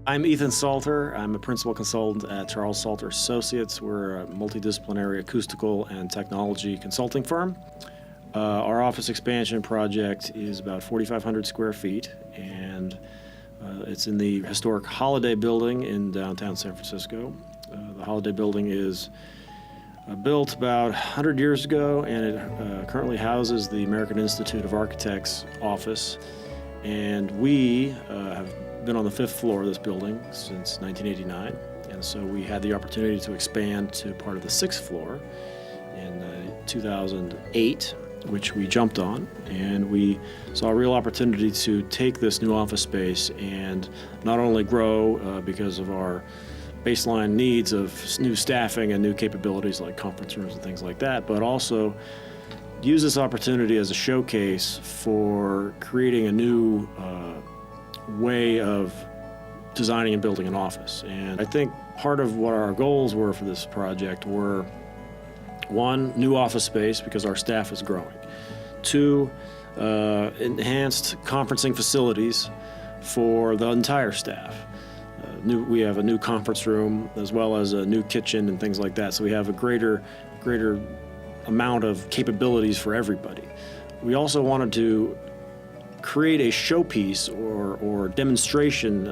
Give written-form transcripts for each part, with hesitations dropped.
I'm Ethan Salter. I'm a principal consultant at Charles Salter Associates. We're a multidisciplinary acoustical and technology consulting firm. Our office expansion project is about 4,500 square feet, and it's in the historic Holiday Building in downtown San Francisco. The Holiday Building is built about 100 years ago, and it currently houses the American Institute of Architects office. And we have been on the 5th floor of this building since 1989, and so we had the opportunity to expand to part of the 6th floor in 2008, which we jumped on, and we saw a real opportunity to take this new office space and not only grow because of our baseline needs of new staffing and new capabilities like conference rooms and things like that, but also use this opportunity as a showcase for creating a new way of designing and building an office. And I think part of what our goals were for this project were, one, new office space because our staff is growing. Two, enhanced conferencing facilities for the entire staff. We have a new conference room as well as a new kitchen and things like that, so we have a greater amount of capabilities for everybody. We also wanted to create a showpiece or demonstration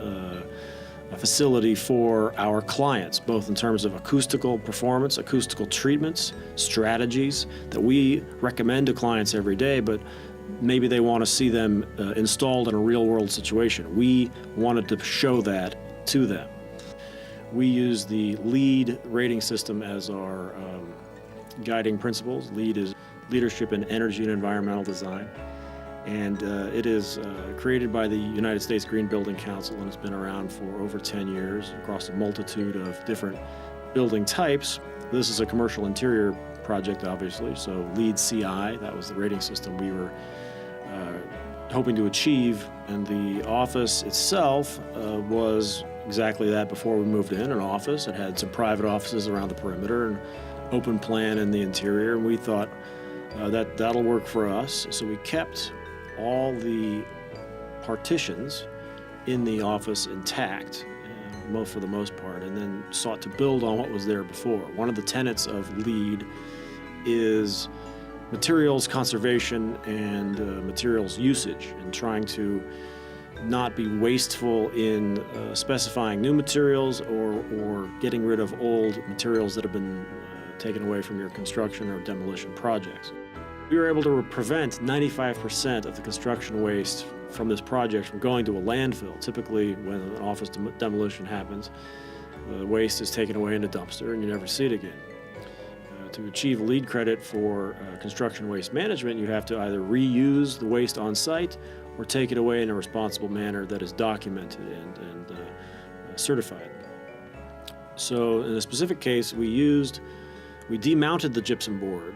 a facility for our clients, both in terms of acoustical performance, acoustical treatments, strategies that we recommend to clients every day, but maybe they want to see them installed in a real-world situation. We wanted to show that to them. We use the LEED rating system as our guiding principles. LEED is Leadership in Energy and Environmental Design. And it is created by the United States Green Building Council, and it's been around for over 10 years across a multitude of different building types. This is a commercial interior project, obviously, so LEED CI, that was the rating system we were hoping to achieve. And the office itself was exactly that before we moved in, an office. It had some private offices around the perimeter and open plan in the interior, and we thought that'll work for us. So we kept all the partitions in the office intact, for the most part, and then sought to build on what was there before. One of the tenets of LEED is materials conservation and materials usage, and trying to not be wasteful in specifying new materials or getting rid of old materials that have been taken away from your construction or demolition projects. We were able to prevent 95% of the construction waste from this project from going to a landfill. Typically, when an office demolition happens, the waste is taken away in a dumpster and you never see it again. To achieve LEED credit for construction waste management, you have to either reuse the waste on site or take it away in a responsible manner that is documented and certified. So in a specific case, we demounted the gypsum board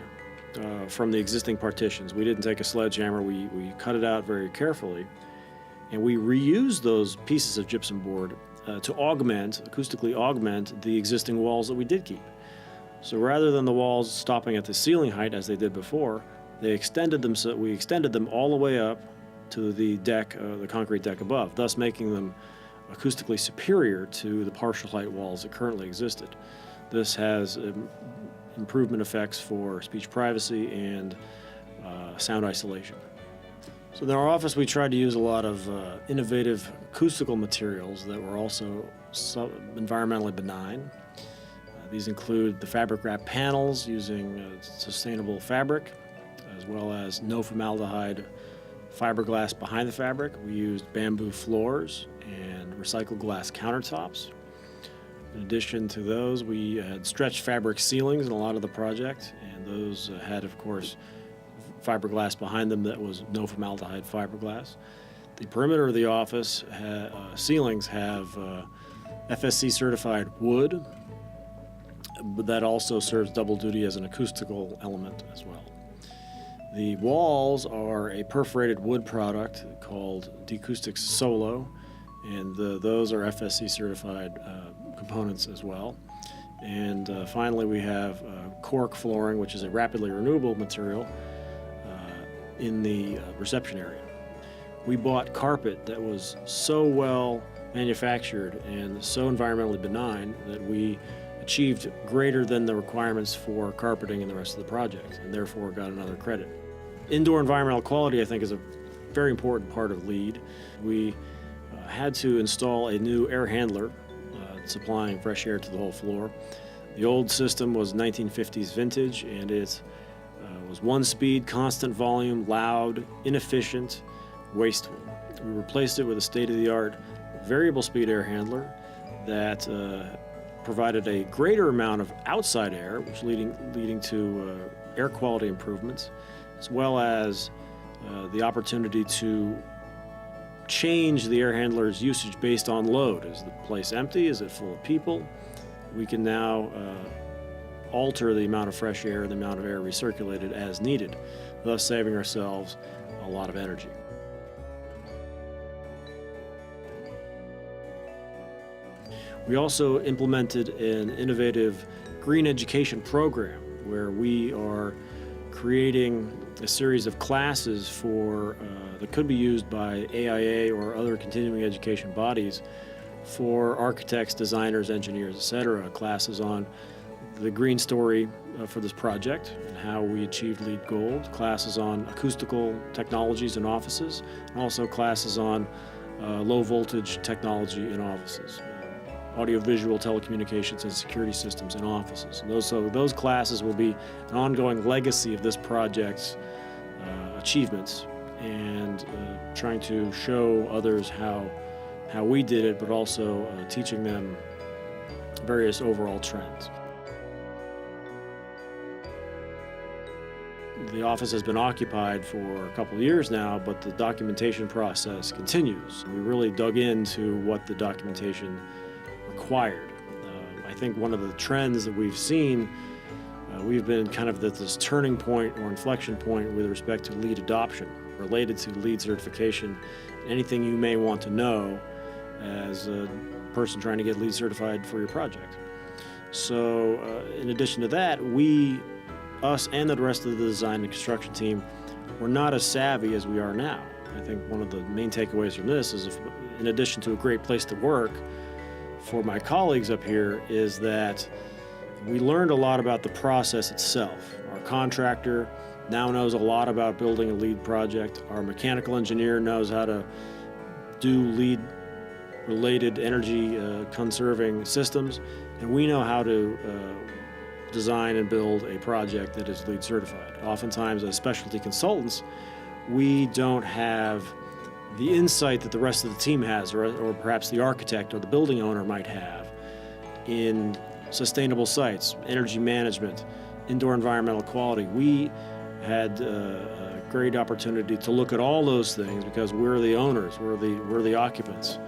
from the existing partitions. We didn't take a sledgehammer, we cut it out very carefully, and we reused those pieces of gypsum board to acoustically augment the existing walls that we did keep. So rather than the walls stopping at the ceiling height as they did before, we extended them all the way up to the deck, the concrete deck above, thus making them acoustically superior to the partial height walls that currently existed. This has improvement effects for speech privacy and sound isolation. So in our office, we tried to use a lot of innovative acoustical materials that were also environmentally benign. These include the fabric wrap panels using sustainable fabric, as well as no formaldehyde fiberglass behind the fabric. We used bamboo floors and recycled glass countertops. In addition to those, we had stretched fabric ceilings in a lot of the project, and those had, of course, fiberglass behind them that was no formaldehyde fiberglass. The perimeter of the office ceilings have FSC certified wood, but that also serves double duty as an acoustical element as well. The walls are a perforated wood product called Decoustics Solo, and those are FSC certified components as well. And finally, we have cork flooring, which is a rapidly renewable material, in the reception area. We bought carpet that was so well manufactured and so environmentally benign that we achieved greater than the requirements for carpeting in the rest of the project, and therefore got another credit. Indoor environmental quality, I think, is a very important part of LEED. We had to install a new air handler supplying fresh air to the whole floor. The old system was 1950s vintage, and it was one speed, constant volume, loud, inefficient, wasteful. We replaced it with a state-of-the-art variable speed air handler that provided a greater amount of outside air, which leading to air quality improvements, as well as the opportunity to change the air handler's usage based on load. Is the place empty? Is it full of people? We can now alter the amount of fresh air and the amount of air recirculated as needed, thus saving ourselves a lot of energy. We also implemented an innovative green education program where we are creating a series of classes that could be used by AIA or other continuing education bodies for architects, designers, engineers, etc. Classes on the green story for this project and how we achieved LEED Gold, classes on acoustical technologies in offices, and also classes on low voltage technology in offices, audiovisual telecommunications and security systems in offices. And those classes will be an ongoing legacy of this project's achievements, and trying to show others how we did it, but also teaching them various overall trends. The office has been occupied for a couple of years now, but the documentation process continues. We really dug into what the documentation required. I think one of the trends that we've seen, we've been kind of at this turning point or inflection point with respect to LEED adoption, related to LEED certification, anything you may want to know as a person trying to get LEED certified for your project. So in addition to that, us and the rest of the design and construction team were not as savvy as we are now. I think one of the main takeaways from this is, in addition to a great place to work for my colleagues up here, is that we learned a lot about the process itself. Our contractor now knows a lot about building a LEED project. Our mechanical engineer knows how to do LEED-related energy conserving systems, and we know how to design and build a project that is LEED certified. Oftentimes, as specialty consultants, we don't have the insight that the rest of the team has, or perhaps the architect or the building owner might have, in sustainable sites, energy management, indoor environmental quality. We had a great opportunity to look at all those things because we're the owners, we're the occupants.